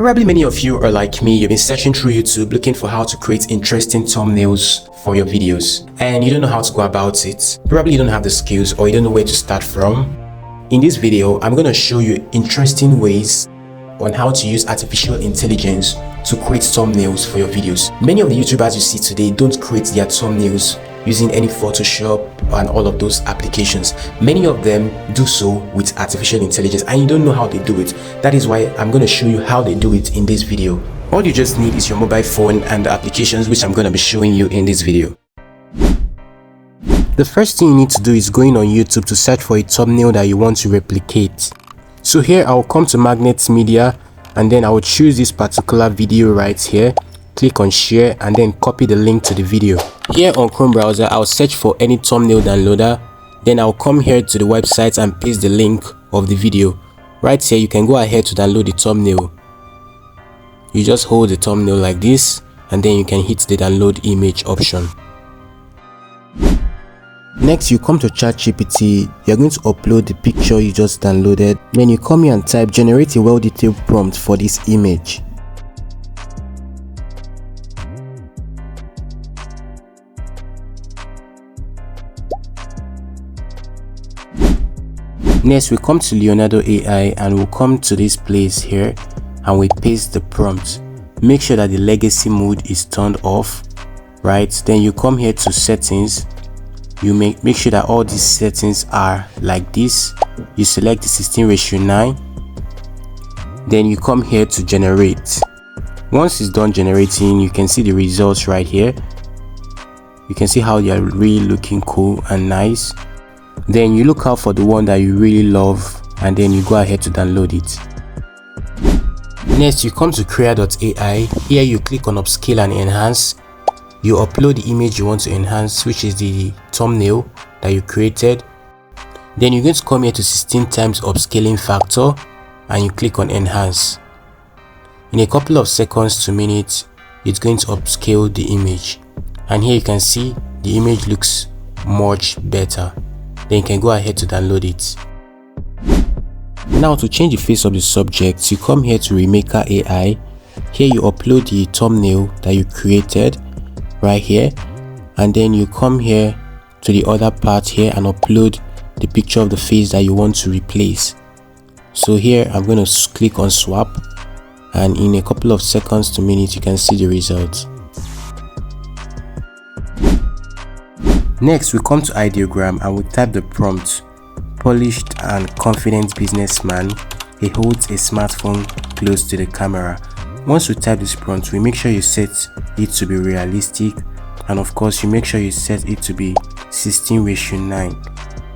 Probably many of you are like me, you've been searching through YouTube looking for how to create interesting thumbnails for your videos and you don't know how to go about it. Probably you don't have the skills or you don't know where to start from. In this video, I'm going to show you interesting ways on how to use artificial intelligence to create thumbnails for your videos. Many of the YouTubers you see today don't create their thumbnails using any Photoshop and all of those applications. Many of them do so with artificial intelligence and you don't know how they do it. That is why I'm going to show you how they do it in this video. All you just need is your mobile phone and the applications which I'm going to be showing you in this video. The first thing you need to do is going on YouTube to search for a thumbnail that you want to replicate. So here I'll come to Magnet Media and then I will choose this particular video right here. Click on share and then copy the link to the video. Here on Chrome browser, I'll search for any thumbnail downloader. Then I'll come here to the website and paste the link of the video. Right here, you can go ahead to download the thumbnail. You just hold the thumbnail like this and then you can hit the download image option. Next, you come to ChatGPT. You're going to upload the picture you just downloaded. Then you come here and type generate a well-detailed prompt for this image. Next, we come to Leonardo AI and we'll come to this place here and we paste the prompt. Make sure that the legacy mode is turned off, right? Then you come here to settings. You make sure that all these settings are like this. You select the 16:9. Then you come here to generate. Once it's done generating, you can see the results right here. You can see how they are really looking cool and nice. Then you look out for the one that you really love and then you go ahead to download it. Next, you come to Create.ai. Here you click on upscale and enhance. You upload the image you want to enhance, which is the thumbnail that you created. Then you're going to come here to 16 times upscaling factor and you click on enhance. In a couple of seconds to minutes, it's going to upscale the image. And here you can see the image looks much better. Then you can go ahead to download it. Now to change the face of the subject, you come here to Remaker AI. Here you upload the thumbnail that you created right here and then you come here to the other part here and upload the picture of the face that you want to replace. So here I'm going to click on swap and in a couple of seconds to minutes you can see the results. Next, we come to ideogram and we type the prompt. Polished and confident businessman. He holds a smartphone close to the camera. Once you type this prompt, we make sure you set it to be realistic and of course you make sure you set it to be 16:9.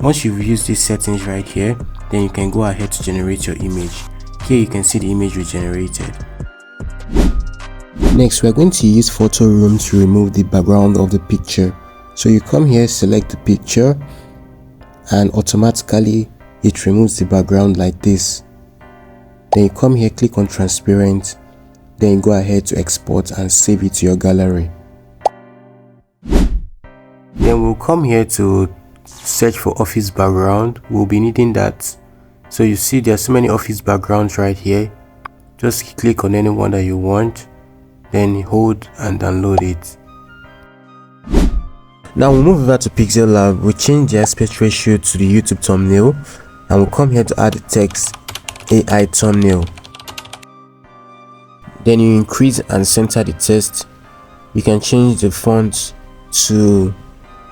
Once you've used these settings right here, then you can go ahead to generate your image. Here you can see the image we generated. Next, we're going to use photo room to remove the background of the picture. So you come here, select the picture and automatically it removes the background like this. Then you come here, click on transparent, then you go ahead to export and save it to your gallery. Then we'll come here to search for office background. We'll be needing that. So you see there are so many office backgrounds right here. Just click on any one that you want, then hold and download it. Now we'll move over to Pixel Lab. We change the aspect ratio to the YouTube thumbnail and we'll come here to add the text AI thumbnail. Then you increase and center the text. You can change the font to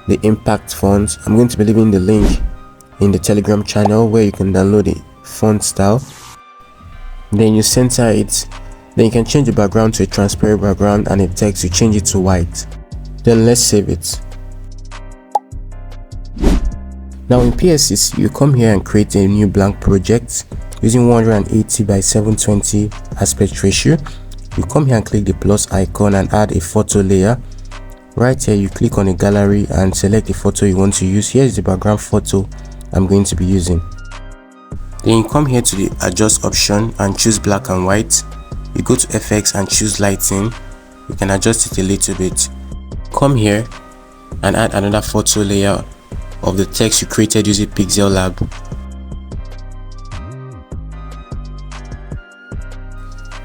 the impact font. I'm going to be leaving the link in the Telegram channel where you can download the font style. Then you center it. Then you can change the background to a transparent background and the text you change it to white. Then let's save it. Now in PSS, you come here and create a new blank project using 180 by 720 aspect ratio. You come here and click the plus icon and add a photo layer. Right here you click on a gallery and select the photo you want to use. Here's the background photo I'm going to be using. Then you come here to the adjust option and choose black and white. You go to FX and choose lighting. You can adjust it a little bit. Come here and add another photo layer of the text you created using Pixel Lab.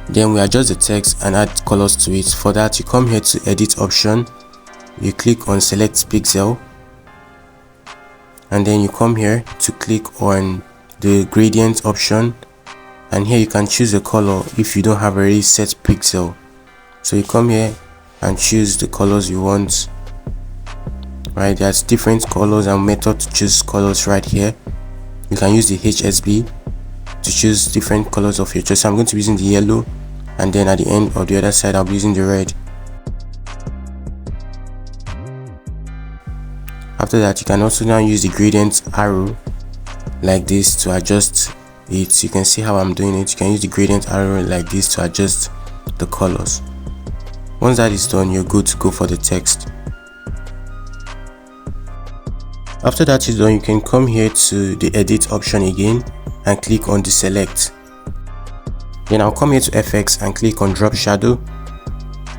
Then we adjust the text and add colors to it. For that, you come here to edit option, you click on select pixel, and then you come here to click on the gradient option, and here you can choose the color if you don't have already set pixel. So you come here and choose the colors you want. Right, there's different colors and method to choose colors right here. You can use the HSB to choose different colors of your choice. So I'm going to be using the yellow, and then at the end of the other side I'll be using the red. After that, you can also now use the gradient arrow like this to adjust it. You can see how I'm doing it. You can use the gradient arrow like this to adjust the colors. Once that is done, you're good to go for the text. After that is done, you can come here to the edit option again and click on the select. Then I'll come here to FX and click on drop shadow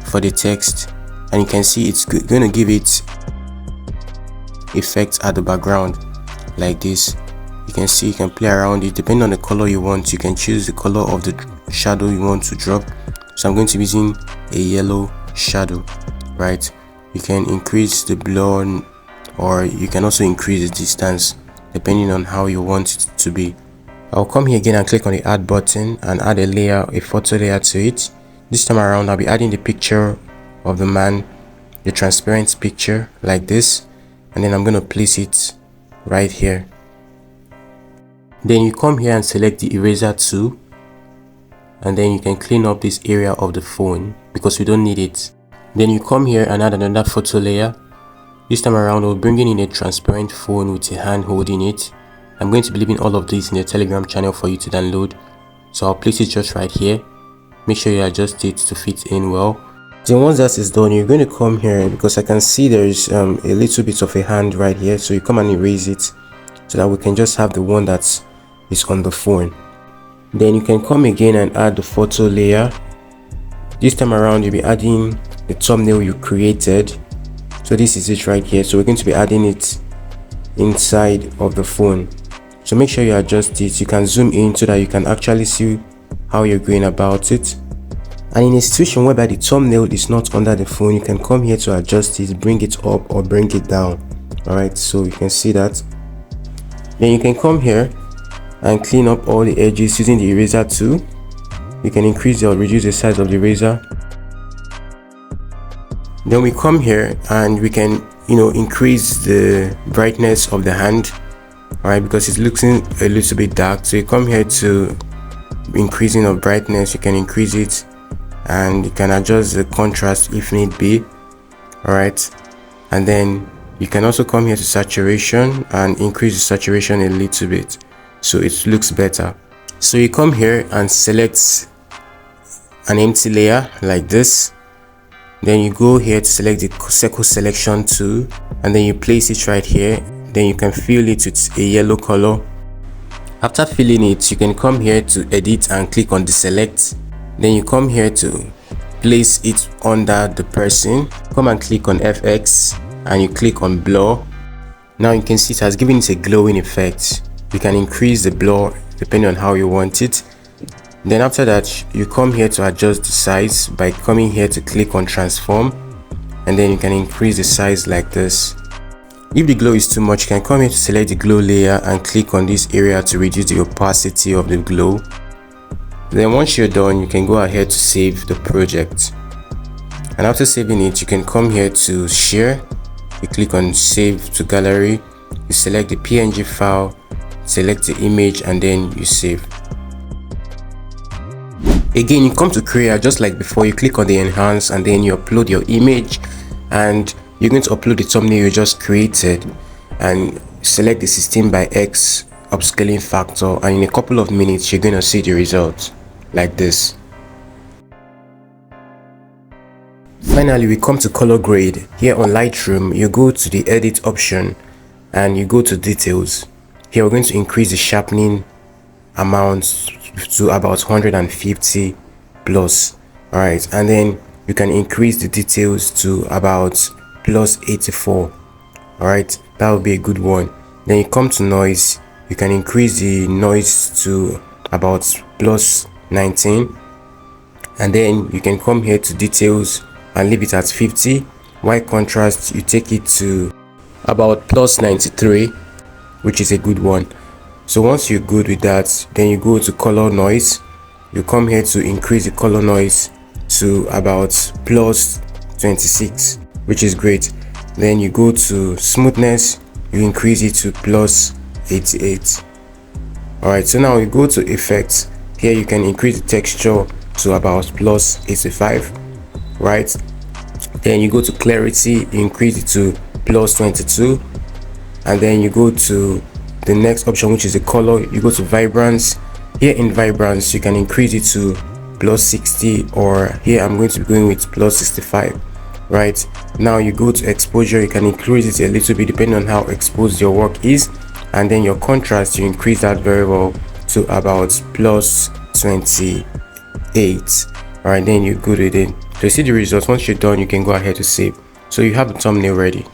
for the text, and you can see it's going to give it effect at the background like this. You can see you can play around it depending on the color you want. You can choose the color of the shadow you want to drop. So I'm going to be using a yellow shadow. Right, you can increase the blur, or you can also increase the distance depending on how you want it to be. I'll come here again and click on the add button and add a photo layer to it. This time around I'll be adding the picture of the man, the transparent picture like this, and then I'm going to place it right here. Then you come here and select the eraser tool, and then you can clean up this area of the phone because we don't need it. Then you come here and add another photo layer. This time around we're bringing in a transparent phone with a hand holding it. I'm going to be leaving all of this in the Telegram channel for you to download, so I'll place it just right here. Make sure you adjust it to fit in well. Then once that is done, you're going to come here because I can see there is a little bit of a hand right here, so you come and erase it so that we can just have the one that is on the phone. Then you can come again and add the photo layer. This time around you'll be adding the thumbnail you created. So this is it right here. So we're going to be adding it inside of the phone. So make sure you adjust it. You can zoom in so that you can actually see how you're going about it. And in a situation whereby the thumbnail is not under the phone, you can come here to adjust it, bring it up or bring it down. Alright, so you can see that. Then you can come here and clean up all the edges using the eraser tool. You can increase or reduce the size of the eraser. Then we come here and we can increase the brightness of the hand, alright, because it's looking a little bit dark. So you come here to increasing of brightness, you can increase it, and you can adjust the contrast if need be. Alright, and then you can also come here to saturation and increase the saturation a little bit so it looks better. So you come here and select an empty layer like this. Then you go here to select the circle selection tool, and then you place it right here. Then you can fill it with a yellow color. After filling it, you can come here to edit and click on the select. Then you come here to place it under the person. Come and click on FX and you click on blur. Now you can see it has given it a glowing effect. You can increase the blur depending on how you want it. Then after that, you come here to adjust the size by coming here to click on transform, and then you can increase the size like this. If the glow is too much, you can come here to select the glow layer and click on this area to reduce the opacity of the glow. Then once you're done, you can go ahead to save the project, and after saving it, you can come here to share. You click on save to gallery, you select the PNG file, select the image, and then you save. Again, you come to create just like before. You click on the enhance and then you upload your image, and you're going to upload the thumbnail you just created and select the 16:x upscaling factor, and in a couple of minutes you're going to see the results like this. Finally, we come to color grade. Here on Lightroom, you go to the edit option and you go to details. Here we're going to increase the sharpening amount to about 150 plus. All right, and then you can increase the details to about plus 84. All right, that would be a good one. Then you come to noise. You can increase the noise to about plus 19. And then you can come here to details and leave it at 50. White contrast, you take it to about plus 93, which is a good one. So once you're good with that, then you go to color noise. You come here to increase the color noise to about plus 26, which is great. Then you go to smoothness, you increase it to plus 88. Alright, so now we go to effects. Here you can increase the texture to about plus 85, right? Then you go to clarity, you increase it to plus 22, and then you go to the next option, which is the color. You go to vibrance. Here in vibrance you can increase it to plus 60, or here I'm going to be going with plus 65. Right now you go to exposure, you can increase it a little bit depending on how exposed your work is, and then your contrast, you increase that variable to about plus 28. All right, then you're good with it. To see the results, once you're done, you can go ahead to save. So you have the thumbnail ready.